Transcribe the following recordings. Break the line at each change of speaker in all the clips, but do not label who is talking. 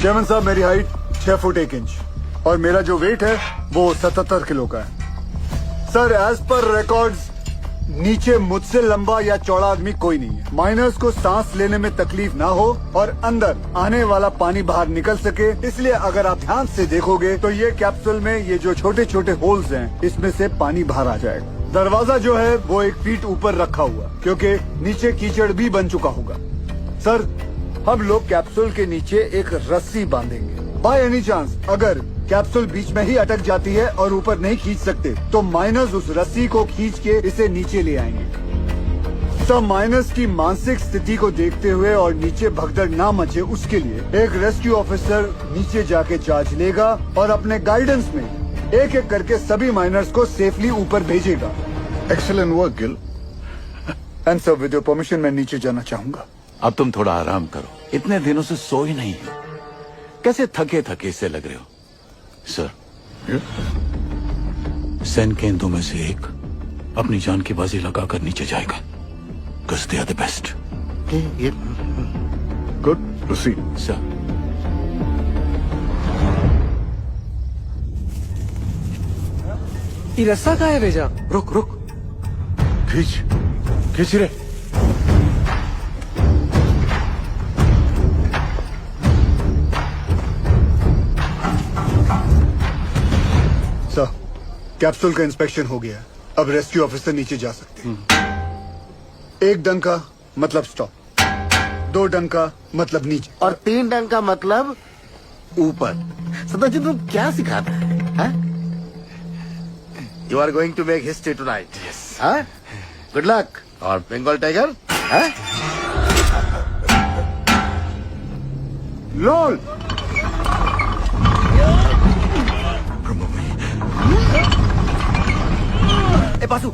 Chairman साहब, मेरी height 6 foot 1 inch और मेरा जो वेट है वो 77 किलो का है। सर, एज पर रिकॉर्ड्स नीचे मुझसे लंबा या चौड़ा आदमी कोई नहीं है। माइनर्स को सांस लेने में तकलीफ ना हो और अंदर आने वाला पानी बाहर निकल सके, इसलिए अगर आप ध्यान से देखोगे तो ये कैप्सूल में ये जो छोटे छोटे होल्स हैं, इसमें से पानी बाहर आ जाएगा। दरवाजा जो है वो 1 फीट ऊपर रखा हुआ, क्योंकि नीचे कीचड़ भी बन चुका होगा। सर, हम लोग कैप्सूल के नीचे एक रस्सी बांधेंगे। बाय एनी चांस अगर कैप्सूल बीच में ही अटक जाती है और ऊपर नहीं खींच सकते तो माइनर्स उस रस्सी को खींच के इसे नीचे ले आएंगे। सब माइनर्स की मानसिक स्थिति को देखते हुए और नीचे भगदड़ ना मचे उसके लिए एक रेस्क्यू ऑफिसर नीचे जाके चार्ज लेगा और अपने गाइडेंस में एक एक करके सभी माइनर्स को सेफली ऊपर भेजेगा।
Excellent work Gill.
And sir, with your permission मैं नीचे जाना चाहूंगा।
अब तुम थोड़ा आराम करो, इतने दिनों से सो ही नहीं हो। कैसे थके थके से लग रहे हो। सर, सैन केंद्रों में से एक अपनी जान की बाजी लगाकर नीचे जाएगा। Because they are the best.
Good, proceed.
Sir,
ये रस्सा कहाँ है भेजा?
रुक रुक।
खींच रे।
सर, कैप्सूल का इंस्पेक्शन हो गया। अब रेस्क्यू ऑफिसर नीचे जा सकते हैं। 1 डंका मतलब स्टॉप, 2 डंका मतलब नीचे
और 3 डंका का मतलब ऊपर। सदाजी, तुम क्या सिखाता है? You are going to make history tonight. Yes. Good luck. और बंगाल टाइगर?
लोल।
ए बासु,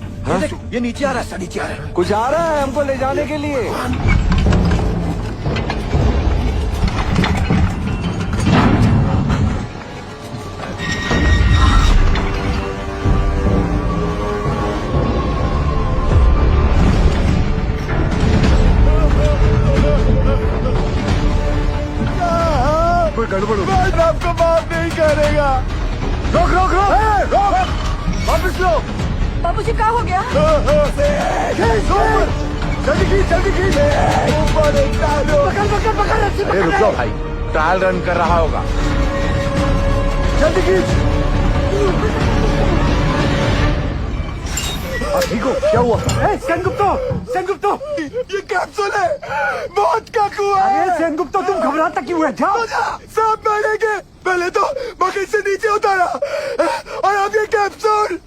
ये नीचे आ रहा है, नीचे आ रहा है। कुछ आ रहा है हमको ले जाने के लिए।
कोई गड़बड़ हो।
मैं आपको माफ नहीं करेगा।
रोक रोक रोक रोक, वापस लो।
बाबूजी, क्या हो गया?
जल्दी खींच, जल्दी खींच।
पकड़ पकड़ पकड़, रस्सी पकड़।
रुक जाओ भाई, ट्रायल रन कर रहा होगा।
जल्दी खींच। ठीक हो? क्या हुआ?
सेनगुप्तो,
ये कैप्सूल है, मौत का कुआं है।
अरे सेनगुप्तो, तुम घबराता क्यों है? जाओ।
सब मरेंगे। पहले तो बकेट से नीचे उतारा और अब ये कैप्सूल।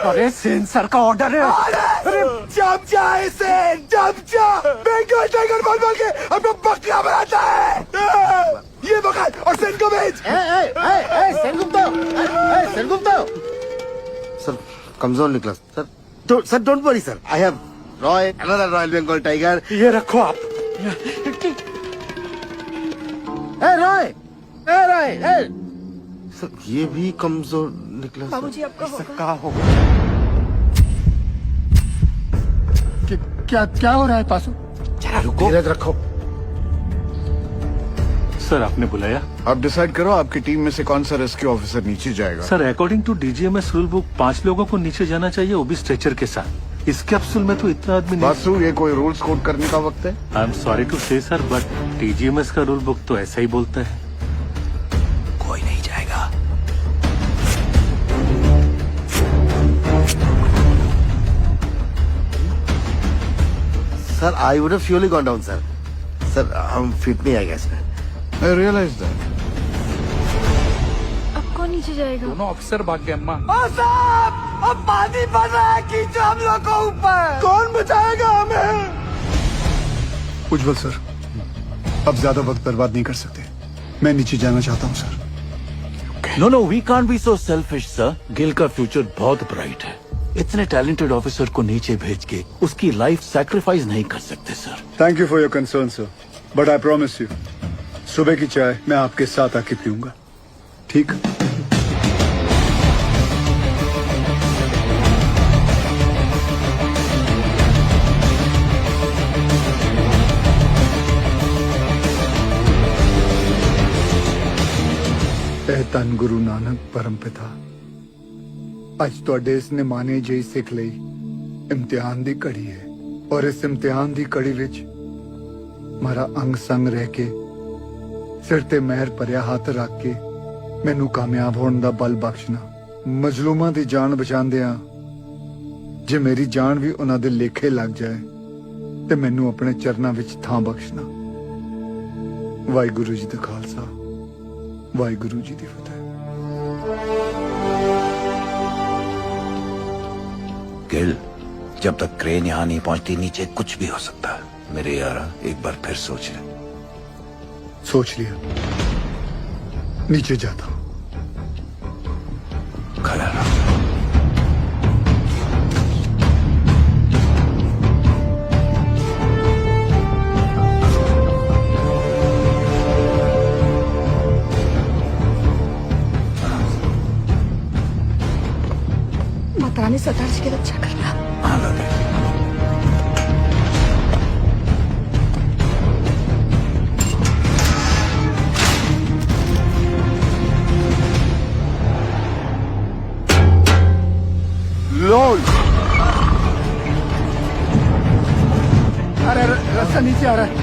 अरे सेन सर का ऑर्डर है।
अरे चमचा है सेन, चमचा। बंगाल टाइगर बोल बोल के अपना बकरा बनाता है। ये बकरा और सेन को भेज। सेनगुप्तो। सर, कमजोर निकला sir. Sir, don't worry sir, I have Roy, another royal Bengal tiger.
ये रखो आप।
रॉय, सर, ये भी कमजोर निकला।
बाबूजी, आपका होगा।
कहा होगा।
क्या हो रहा है पासु?
जरा रुको।
धीरज रखो।
सर, आपने बुलाया?
आप डिसाइड करो आपकी टीम में से कौन सा रेस्क्यू ऑफिसर नीचे जाएगा।
Sir, according to DGMS rule book 5 लोगों को नीचे जाना चाहिए, वो भी स्ट्रेचर के साथ। इस कैप्सूल में तो इतना आदमी नहीं।
बासु, ये कोई रूल्स कोड करने का वक्त है?
आई एम सॉरी टू से सर, बट डीजीएमएस का रूल बुक तो ऐसा ही बोलता है।
कोई नहीं जाएगा।
Sir, I would have surely gone down, sir. Sir, हम फिट नहीं आएगा इसमें।
I realize that.
अब कौन नीचे जाएगा?
दोनों ऑफिसर भाग गए अम्मा।
अब पानी भर रहा है, खींचो हम लोग को ऊपर।
कौन बचाएगा हमें?
उज्जवल सर, अब ज्यादा वक्त बर्बाद नहीं कर सकते। मैं नीचे जाना चाहता हूँ sir.
No, we can't be so selfish sir. Gill का फ्यूचर बहुत ब्राइट है। इतने टैलेंटेड ऑफिसर को नीचे भेज के उसकी लाइफ सैक्रिफाइस नहीं कर सकते sir.
Thank you for your concern sir, but I promise you, सुबह की चाय मैं आपके साथ आके पीऊंगा, ठीक? ਇਹ ਧੰਨ ਗੁਰੂ ਨਾਨਕ ਪਰਮ ਪਿਤਾ ਅੱਜ ਤੁਹਾਡੇ ਇਸ ਨਿਮਾਣੇ ਜਿਹੀ ਸਿੱਖ ਲਈ ਇਮਤਿਹਾਨ ਦੀ ਘੜੀ ਹੈ ਔਰ ਇਸ ਇਮਤਿਹਾਨ ਦੀ ਘੜੀ ਵਿੱਚ ਮਾਰਾ ਅੰਗ ਸੰਗ ਰਹਿ ਕੇ ਸਿਰ ਤੇ ਮਹਿਰ ਭਰਿਆ ਹੱਥ ਰੱਖ ਕੇ ਮੈਨੂੰ ਕਾਮਯਾਬ ਹੋਣ ਦਾ ਬਲ ਬਖਸ਼ਣਾ ਮਜ਼ਲੂਮਾਂ ਦੀ ਜਾਨ ਬਚਾਉਂਦਿਆਂ ਜੇ ਮੇਰੀ ਜਾਨ ਵੀ ਉਹਨਾਂ ਦੇ ਲੇਖੇ ਲੱਗ ਜਾਏ ਤੇ ਮੈਨੂੰ ਆਪਣੇ ਚਰਨਾਂ ਵਿੱਚ ਥਾਂ ਬਖਸ਼ਣਾ ਵਾਹਿਗੁਰੂ ਜੀ ਦਾ ਖਾਲਸਾ ਵਾਹਿਗुरु जी की फतेह।
गिल, जब तक क्रेन यहाँ नहीं पहुंचती नीचे कुछ भी हो सकता है। मेरे यारा एक बार फिर सोच ले।
सोच लिया, नीचे जाता हूं।
खड़ा रहो।
माता रानी सरदार जी की रक्षा करना।
हाँ लागे।
लोल अरे रास्ता नीचे आ रहा है।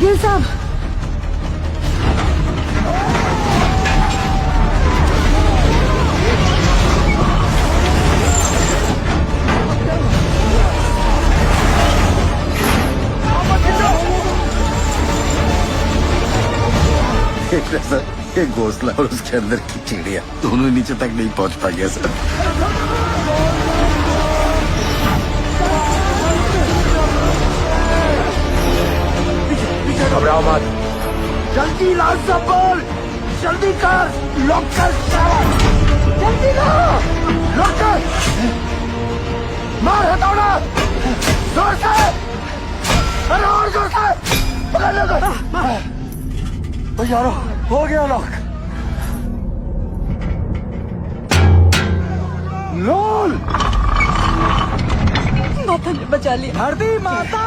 गिल साहब,
सर ये घोंसला और उसके अंदर की चिड़िया दोनों नीचे तक नहीं पहुंच पाएंगे सर।
घबराओ मत, जल्दी ला बोल, जल्दी कर, लॉक कर, जल्दी ला, लॉक कर, मार हथौड़ा, जोर से, अरे और जोर से, पकड़ लो यारो, हो गया लॉक। लोल
माता ने बचा लिया।
धरती माता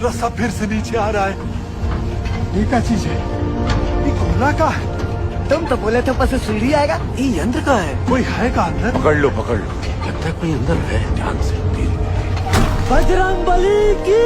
रास्ता फिर से नीचे आ रहा है। ये क्या चीज है? ये कोला का है।
तुम तो बोले थे ऊपर से सीढ़ी आएगा, ये यंत्र का है।
कोई है का अंदर?
पकड़ लो लगता है कोई अंदर है। ध्यान से
बजरंग बली की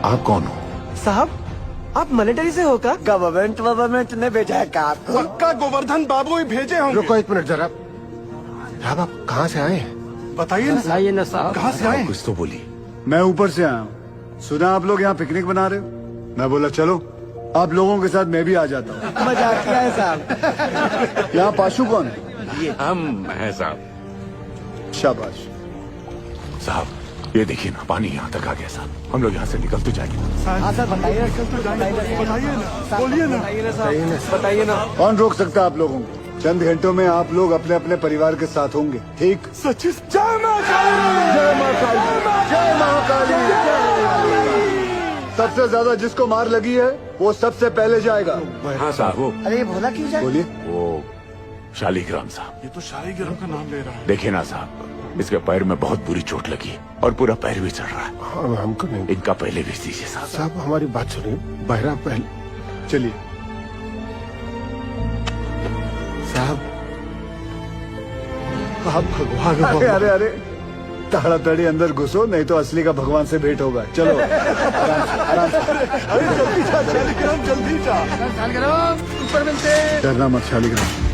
आप कौन हो?
साहब, आप मिलिट्री से हो का? गवर्नमेंट ने भेजा है का आपको?
पक्का गोवर्धन बाबू ही भेजे होंगे।
रुको एक मिनट जरा। साहब आप कहाँ से आए हैं?
बताइए
ना साहब।
कहाँ से आए?
कुछ तो बोली।
मैं ऊपर से आया हूँ। सुना आप लोग यहाँ पिकनिक बना रहे हो। मैं बोला चलो आप लोगों के साथ मैं भी आ जाता हूँ।
मजाक किया है साहब।
यहाँ पाशु कौन है?
हम हैं साहब।
शाबाश।
साहब ये देखिए ना, पानी यहाँ तक आ गया साहब। हम लोग यहाँ से निकल तो जाएंगे।
हाँ सर बताइए ना,
बोलिए ना,
बताइए ना।
कौन रोक सकता है आप लोगों को? चंद घंटों में आप लोग अपने अपने परिवार के साथ होंगे। ठीक?
सच्ची जय मां काली,
जय मां काली, जय महाकाली। सबसे ज्यादा जिसको मार लगी है वो सबसे पहले जाएगा।
हाँ साहब वो
अरे ये भोला क्यों जाए?
बोलिए।
वो शालिग्राम साहब।
ये तो शालिग्राम का नाम ले रहा है।
देखिए ना साहब, इसके पैर में बहुत बुरी चोट लगी और पूरा पैर भी चढ़ रहा है।
हमको नहीं।
इनका पहले भी दीजिए साहब।
साहब हमारी बात सुनिए। बहरा पहले।
चलिए
साहब आप भगवान हो।
अरे अरे अरे ताड़ाताड़ी अंदर घुसो, नहीं तो असली का भगवान से भेंट होगा। चलो आराम से, आराम से।
अरे जल्दी जा, शालिग्राम जल्दी जा।
डरना मत शालिग्राम।